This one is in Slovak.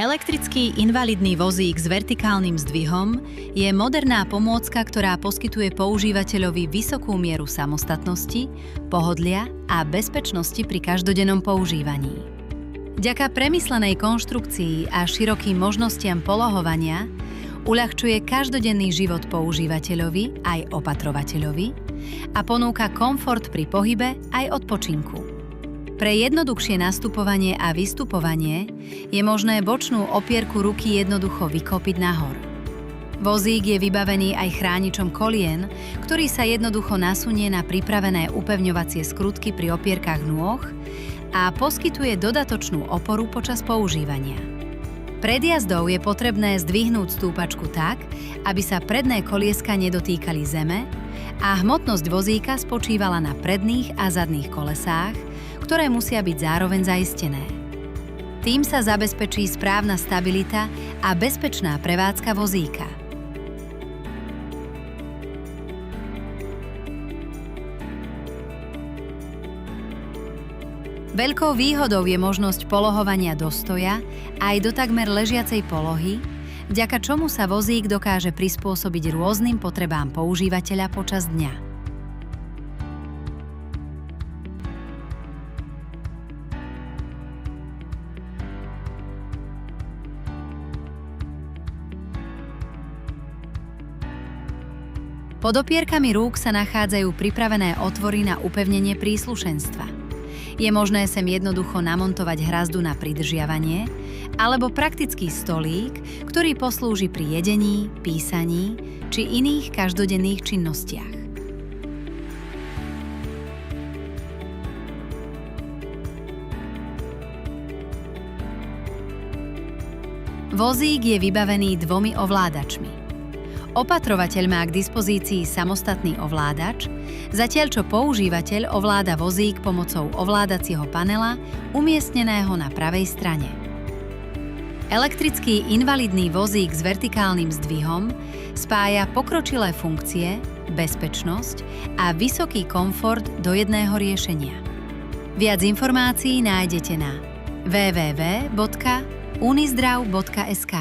Elektrický invalidný vozík s vertikálnym zdvihom je moderná pomôcka, ktorá poskytuje používateľovi vysokú mieru samostatnosti, pohodlia a bezpečnosti pri každodennom používaní. Vďaka premyslenej konštrukcii a širokým možnostiam polohovania uľahčuje každodenný život používateľovi aj opatrovateľovi a ponúka komfort pri pohybe aj odpočinku. Pre jednoduchšie nastupovanie a vystupovanie je možné bočnú opierku ruky jednoducho vykopiť nahor. Vozík je vybavený aj chráničom kolien, ktorý sa jednoducho nasunie na pripravené upevňovacie skrutky pri opierkach nôh a poskytuje dodatočnú oporu počas používania. Pred jazdou je potrebné zdvihnúť stúpačku tak, aby sa predné kolieska nedotýkali zeme a hmotnosť vozíka spočívala na predných a zadných kolesách, ktoré musia byť zároveň zaistené. Tým sa zabezpečí správna stabilita a bezpečná prevádzka vozíka. Veľkou výhodou je možnosť polohovania do stoja aj do takmer ležiacej polohy, vďaka čomu sa vozík dokáže prispôsobiť rôznym potrebám používateľa počas dňa. Pod opierkami rúk sa nachádzajú pripravené otvory na upevnenie príslušenstva. Je možné sem jednoducho namontovať hrazdu na pridržiavanie alebo praktický stolík, ktorý poslúži pri jedení, písaní či iných každodenných činnostiach. Vozík je vybavený dvomi ovládačmi. Opatrovateľ má k dispozícii samostatný ovládač, zatiaľ čo používateľ ovláda vozík pomocou ovládacieho panela umiestneného na pravej strane. Elektrický invalidný vozík s vertikálnym zdvihom spája pokročilé funkcie, bezpečnosť a vysoký komfort do jedného riešenia. Viac informácií nájdete na www.unizdrav.sk.